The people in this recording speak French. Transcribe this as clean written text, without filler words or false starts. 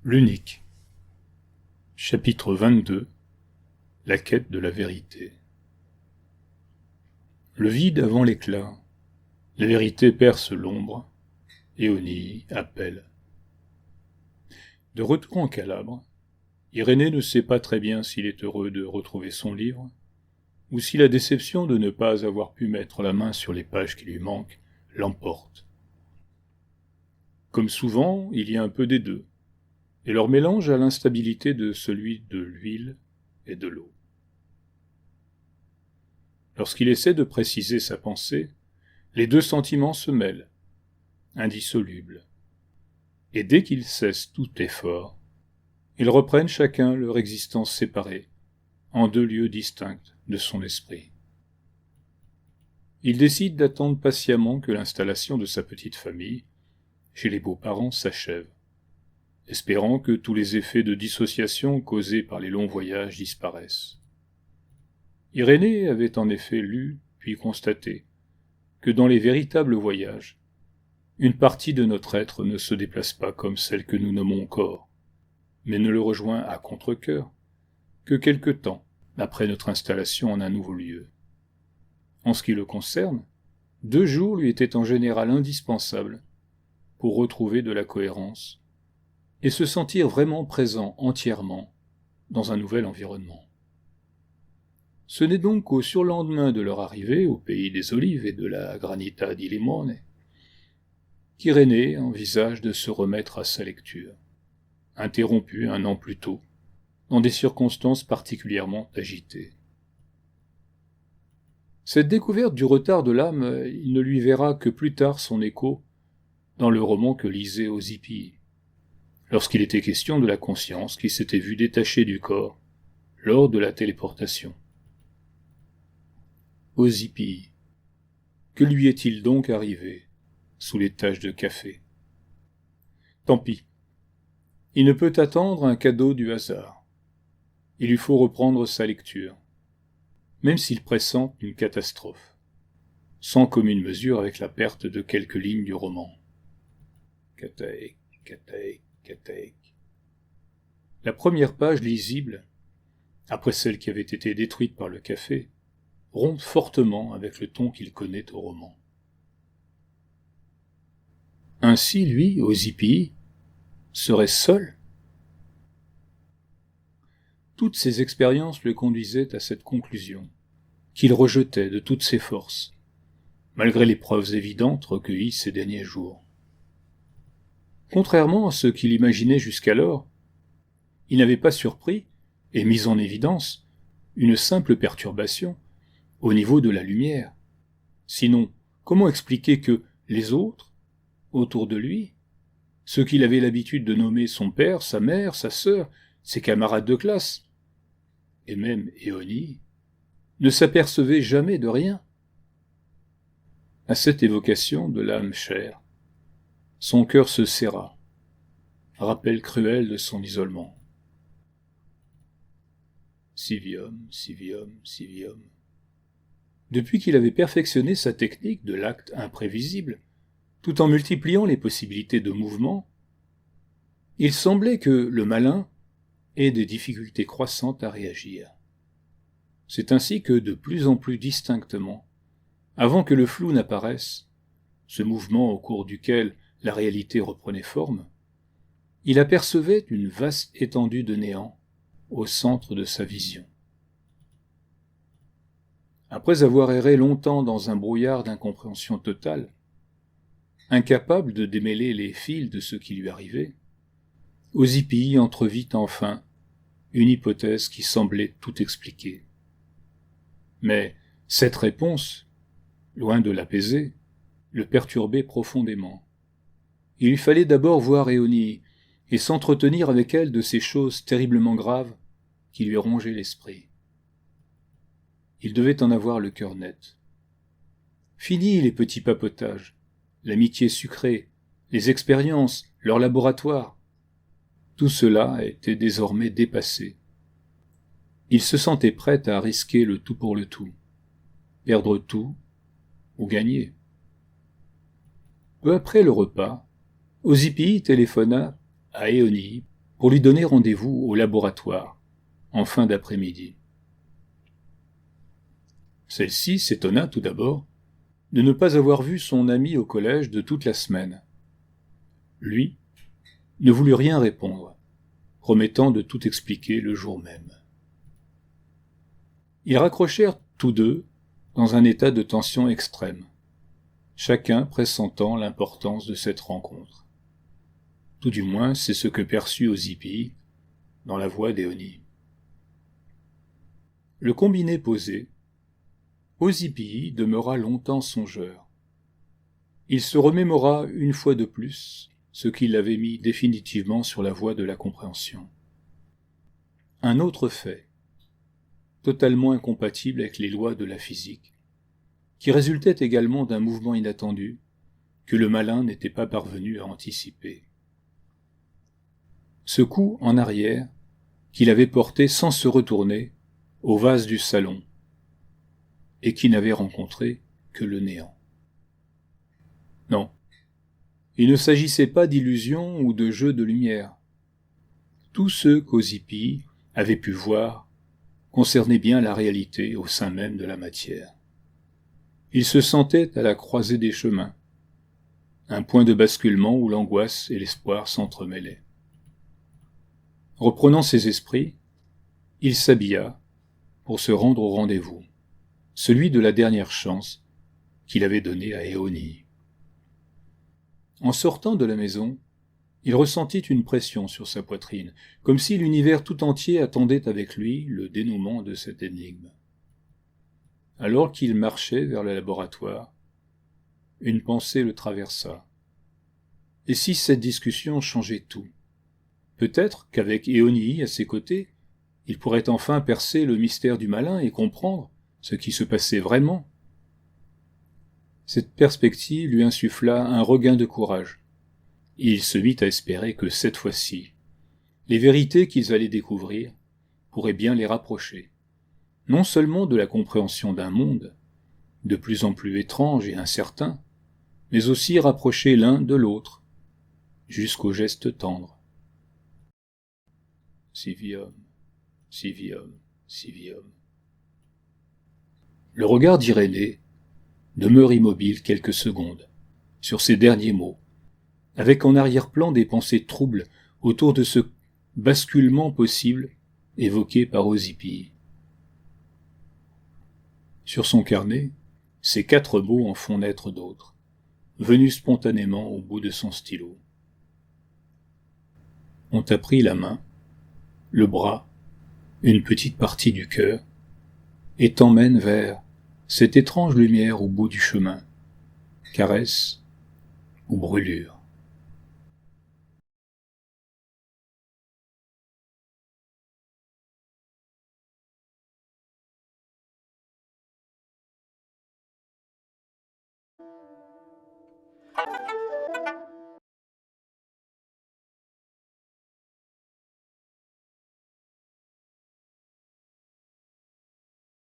L'unique. Chapitre 22. La quête de la vérité. Le vide avant l'éclat. La vérité perce l'ombre. Éonie appelle. De retour en Calabre, Irénée ne sait pas très bien s'il est heureux de retrouver son livre, ou si la déception de ne pas avoir pu mettre la main sur les pages qui lui manquent l'emporte. Comme souvent, il y a un peu des deux, et leur mélange a l'instabilité de celui de l'huile et de l'eau. Lorsqu'il essaie de préciser sa pensée, les deux sentiments se mêlent, indissolubles. Et dès qu'ils cessent tout effort, ils reprennent chacun leur existence séparée, en deux lieux distincts de son esprit. Il décide d'attendre patiemment que l'installation de sa petite famille, chez les beaux-parents, s'achève, espérant que tous les effets de dissociation causés par les longs voyages disparaissent. Irénée avait en effet lu, puis constaté, que dans les véritables voyages, une partie de notre être ne se déplace pas comme celle que nous nommons corps, mais ne le rejoint à contre-cœur que quelque temps après notre installation en un nouveau lieu. En ce qui le concerne, 2 jours lui étaient en général indispensables pour retrouver de la cohérence et se sentir vraiment présent entièrement dans un nouvel environnement. Ce n'est donc qu'au surlendemain de leur arrivée au pays des Olives et de la Granita di Limone qu'Irénée envisage de se remettre à sa lecture, interrompue 1 an plus tôt, dans des circonstances particulièrement agitées. Cette découverte du retard de l'âme, il ne lui verra que plus tard son écho dans le roman que lisait Osipii, lorsqu'il était question de la conscience qui s'était vue détachée du corps lors de la téléportation. Osipii. Que lui est-il donc arrivé sous les taches de café? Tant pis. Il ne peut attendre un cadeau du hasard. Il lui faut reprendre sa lecture, même s'il pressent une catastrophe, sans commune mesure avec la perte de quelques lignes du roman. Kataek, Kataek, Kataek. La première page lisible, après celle qui avait été détruite par le café, rompt fortement avec le ton qu'il connaît au roman. Ainsi, lui, Osipii, serait seul. Toutes ses expériences le conduisaient à cette conclusion, qu'il rejetait de toutes ses forces, malgré les preuves évidentes recueillies ces derniers jours. Contrairement à ce qu'il imaginait jusqu'alors, il n'avait pas surpris et mis en évidence une simple perturbation au niveau de la lumière. Sinon, comment expliquer que les autres, autour de lui, ceux qu'il avait l'habitude de nommer son père, sa mère, sa sœur, ses camarades de classe, et même Éonie, ne s'apercevaient jamais de rien? À cette évocation de l'âme chère, son cœur se serra, rappel cruel de son isolement. Civium, civium, civium. Depuis qu'il avait perfectionné sa technique de l'acte imprévisible, tout en multipliant les possibilités de mouvement, il semblait que le malin ait des difficultés croissantes à réagir. C'est ainsi que, de plus en plus distinctement, avant que le flou n'apparaisse, ce mouvement au cours duquel la réalité reprenait forme, il apercevait une vaste étendue de néant au centre de sa vision. Après avoir erré longtemps dans un brouillard d'incompréhension totale, incapable de démêler les fils de ce qui lui arrivait, Osipii entrevit enfin une hypothèse qui semblait tout expliquer. Mais cette réponse, loin de l'apaiser, le perturbait profondément. Il lui fallait d'abord voir Éonie et s'entretenir avec elle de ces choses terriblement graves qui lui rongeaient l'esprit. Il devait en avoir le cœur net. Fini les petits papotages, l'amitié sucrée, les expériences, leur laboratoire. Tout cela était désormais dépassé. Il se sentait prêt à risquer le tout pour le tout, perdre tout ou gagner. Peu après le repas, Osipii téléphona à Éonie pour lui donner rendez-vous au laboratoire, en fin d'après-midi. Celle-ci s'étonna tout d'abord de ne pas avoir vu son ami au collège de toute la semaine. Lui ne voulut rien répondre, promettant de tout expliquer le jour même. Ils raccrochèrent tous deux dans un état de tension extrême, chacun pressentant l'importance de cette rencontre. Tout du moins, c'est ce que perçut Ozypie dans la voix d'Éonie. Le combiné posé, Ozypie demeura longtemps songeur. Il se remémora une fois de plus ce qui l'avait mis définitivement sur la voie de la compréhension. Un autre fait, totalement incompatible avec les lois de la physique, qui résultait également d'un mouvement inattendu que le malin n'était pas parvenu à anticiper. Ce coup en arrière qu'il avait porté sans se retourner au vase du salon et qui n'avait rencontré que le néant. Non, il ne s'agissait pas d'illusion ou de jeu de lumière. Tout ce qu'Ozypie avait pu voir concernait bien la réalité au sein même de la matière. Il se sentait à la croisée des chemins, un point de basculement où l'angoisse et l'espoir s'entremêlaient. Reprenant ses esprits, il s'habilla pour se rendre au rendez-vous, celui de la dernière chance qu'il avait donnée à Éonie. En sortant de la maison, il ressentit une pression sur sa poitrine, comme si l'univers tout entier attendait avec lui le dénouement de cette énigme. Alors qu'il marchait vers le laboratoire, une pensée le traversa. Et si cette discussion changeait tout? Peut-être qu'avec Éonie à ses côtés, il pourrait enfin percer le mystère du malin et comprendre ce qui se passait vraiment. Cette perspective lui insuffla un regain de courage. Il se mit à espérer que cette fois-ci, les vérités qu'ils allaient découvrir pourraient bien les rapprocher, non seulement de la compréhension d'un monde, de plus en plus étrange et incertain, mais aussi rapprocher l'un de l'autre, jusqu'au geste tendre. Civium, civium, civium. Le regard d'Irénée demeure immobile quelques secondes, sur ces derniers mots, avec en arrière-plan des pensées troubles autour de ce basculement possible évoqué par Ozypie. Sur son carnet, ces 4 mots en font naître d'autres, venus spontanément au bout de son stylo. On t'a pris la main, le bras, une petite partie du cœur, et t'emmène vers cette étrange lumière au bout du chemin, caresse ou brûlure.